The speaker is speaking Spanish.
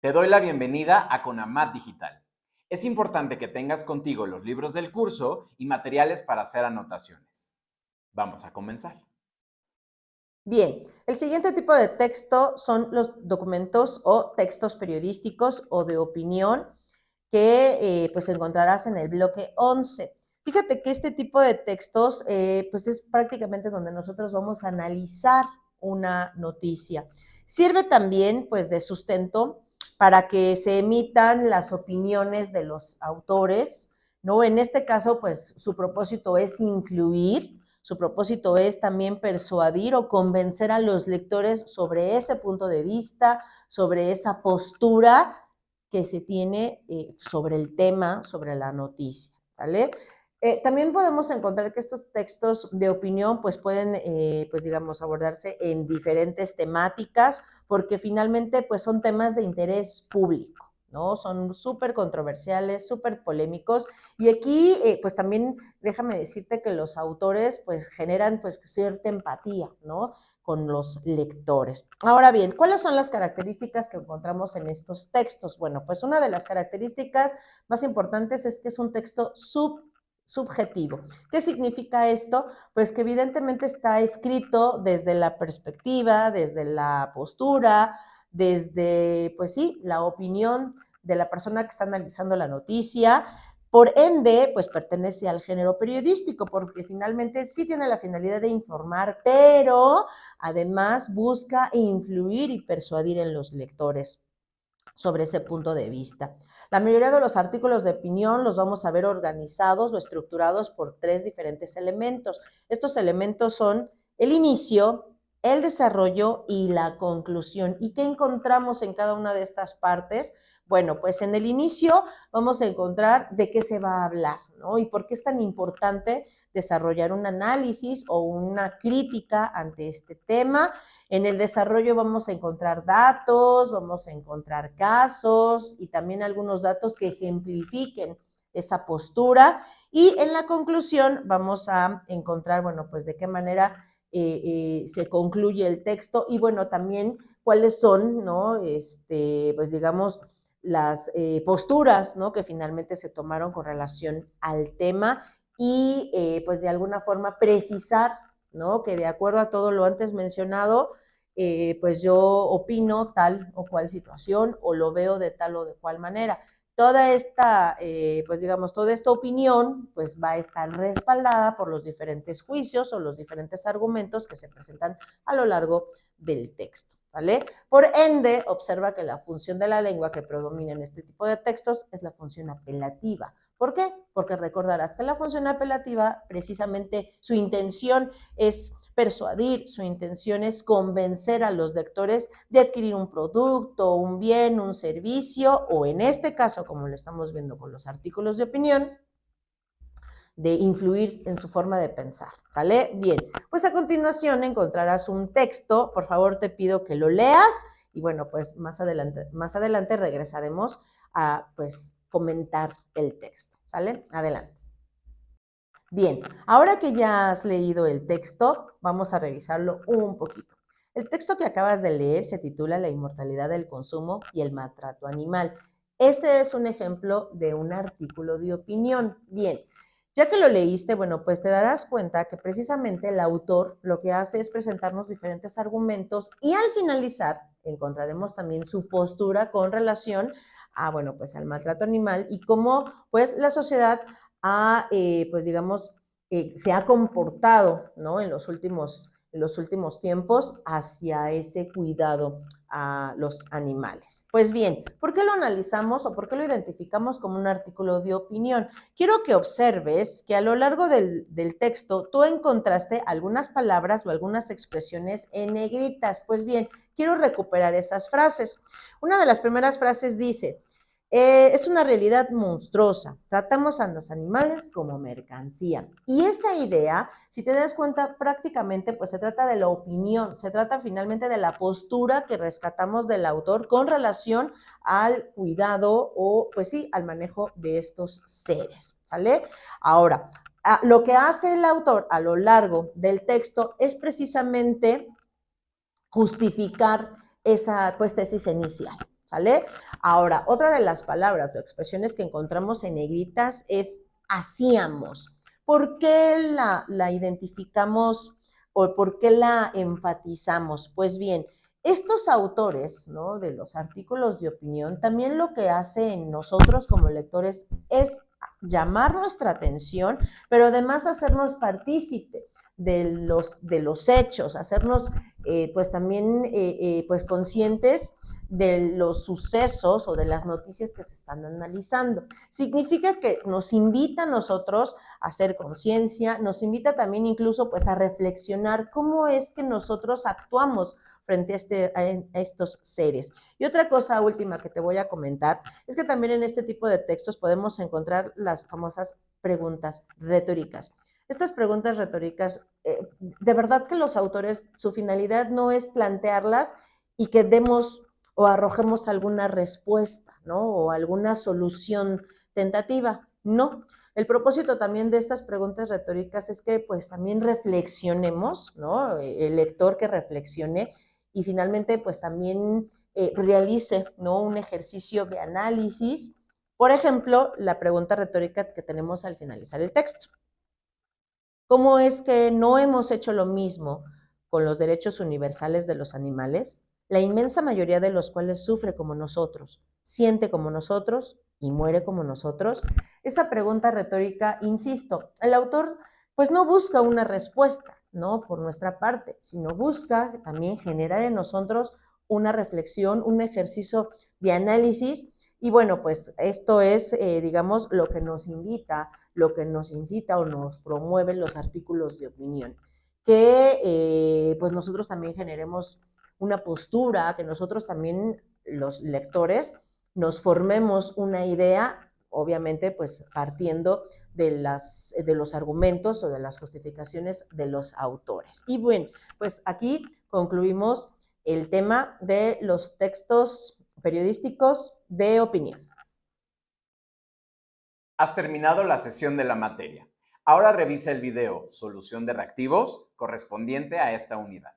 Te doy la bienvenida a Conamat Digital. Es importante que tengas contigo los libros del curso y materiales para hacer anotaciones. Vamos a comenzar. Bien, el siguiente tipo de texto son los documentos o textos periodísticos o de opinión que pues encontrarás en el bloque 11. Fíjate que este tipo de textos pues es prácticamente donde nosotros vamos a analizar una noticia. Sirve también pues de sustento para que se emitan las opiniones de los autores, ¿no? En este caso pues su propósito es influir, su propósito es también persuadir o convencer a los lectores sobre ese punto de vista, sobre esa postura que se tiene sobre el tema, sobre la noticia, ¿vale? También podemos encontrar que estos textos de opinión pues pueden, pues digamos, abordarse en diferentes temáticas porque finalmente pues son temas de interés público, ¿no? Son súper controversiales, súper polémicos y aquí pues también déjame decirte que los autores pues generan pues cierta empatía, ¿no? Con los lectores. Ahora bien, ¿cuáles son las características que encontramos en estos textos? Bueno, pues una de las características más importantes es que es un texto subjetivo. ¿Qué significa esto? Pues que evidentemente está escrito desde la perspectiva, desde la postura, desde, pues sí, la opinión de la persona que está analizando la noticia. Por ende, pues pertenece al género periodístico, porque finalmente sí tiene la finalidad de informar, pero además busca influir y persuadir en los lectores sobre ese punto de vista. La mayoría de los artículos de opinión los vamos a ver organizados o estructurados por tres diferentes elementos. Estos elementos son el inicio, el desarrollo y la conclusión. ¿Y qué encontramos en cada una de estas partes? Bueno, pues en el inicio vamos a encontrar de qué se va a hablar, ¿no? Y por qué es tan importante desarrollar un análisis o una crítica ante este tema. En el desarrollo vamos a encontrar datos, vamos a encontrar casos y también algunos datos que ejemplifiquen esa postura. Y en la conclusión vamos a encontrar, bueno, pues de qué manera se concluye el texto y, bueno, también cuáles son, ¿no? Pues digamos, las posturas, ¿no? Que finalmente se tomaron con relación al tema y, pues de alguna forma precisar, ¿no? Que de acuerdo a todo lo antes mencionado, pues yo opino tal o cual situación o lo veo de tal o de cual manera. Toda esta, pues digamos, toda esta opinión, pues va a estar respaldada por los diferentes juicios o los diferentes argumentos que se presentan a lo largo del texto, ¿vale? Por ende, observa que la función de la lengua que predomina en este tipo de textos es la función apelativa. ¿Por qué? Porque recordarás que la función apelativa, precisamente su intención es persuadir, su intención es convencer a los lectores de adquirir un producto, un bien, un servicio, o en este caso, como lo estamos viendo con los artículos de opinión, de influir en su forma de pensar, ¿sale? Bien, pues a continuación encontrarás un texto, por favor te pido que lo leas y bueno, pues más adelante regresaremos a pues comentar el texto, ¿sale? Adelante. Bien, ahora que ya has leído el texto, vamos a revisarlo un poquito. El texto que acabas de leer se titula La inmortalidad del consumo y el maltrato animal. Ese es un ejemplo de un artículo de opinión. Bien, ya que lo leíste, bueno, pues te darás cuenta que precisamente el autor lo que hace es presentarnos diferentes argumentos y al finalizar encontraremos también su postura con relación a, bueno, pues al maltrato animal y cómo pues la sociedad pues digamos, se ha comportado, ¿no? En los últimos tiempos hacia ese cuidado a los animales. Pues bien, ¿por qué lo analizamos o por qué lo identificamos como un artículo de opinión? Quiero que observes que a lo largo del texto tú encontraste algunas palabras o algunas expresiones en negritas. Pues bien, quiero recuperar esas frases. Una de las primeras frases dice, es una realidad monstruosa. Tratamos a los animales como mercancía. Y esa idea, si te das cuenta, prácticamente pues se trata de la opinión, se trata finalmente de la postura que rescatamos del autor con relación al cuidado o pues sí, al manejo de estos seres, ¿sale? Ahora, lo que hace el autor a lo largo del texto es precisamente justificar esa pues tesis inicial. ¿sale? Ahora, otra de las palabras o expresiones que encontramos en negritas es hacíamos. ¿Por qué la identificamos o por qué la enfatizamos? Pues bien, estos autores, ¿no?, de los artículos de opinión, también lo que hacen nosotros como lectores es llamar nuestra atención, pero además hacernos partícipe de los hechos, hacernos pues también pues conscientes de los sucesos o de las noticias que se están analizando. Significa que nos invita a nosotros a hacer conciencia, nos invita también incluso pues a reflexionar cómo es que nosotros actuamos frente a estos seres. Y otra cosa última que te voy a comentar es que también en este tipo de textos podemos encontrar las famosas preguntas retóricas. Estas preguntas retóricas, de verdad que los autores, su finalidad no es plantearlas y que demos o arrojemos alguna respuesta, ¿no? O alguna solución tentativa. No. El propósito también de estas preguntas retóricas es que pues también reflexionemos, ¿no? El lector que reflexione y finalmente pues también realice, ¿no?, un ejercicio de análisis. Por ejemplo, la pregunta retórica que tenemos al finalizar el texto. ¿Cómo es que no hemos hecho lo mismo con los derechos universales de los animales, la inmensa mayoría de los cuales sufre como nosotros, siente como nosotros y muere como nosotros? Esa pregunta retórica, insisto, el autor pues no busca una respuesta, ¿no?, por nuestra parte, sino busca también generar en nosotros una reflexión, un ejercicio de análisis. Y bueno, pues esto es, digamos, lo que nos invita, lo que nos incita o nos promueven los artículos de opinión. Que pues nosotros también generemos una postura, que nosotros también, los lectores, nos formemos una idea, obviamente pues partiendo de los argumentos o de las justificaciones de los autores. Y bueno, pues aquí concluimos el tema de los textos periodísticos de opinión. Has terminado la sesión de la materia. Ahora revisa el video Solución de reactivos correspondiente a esta unidad.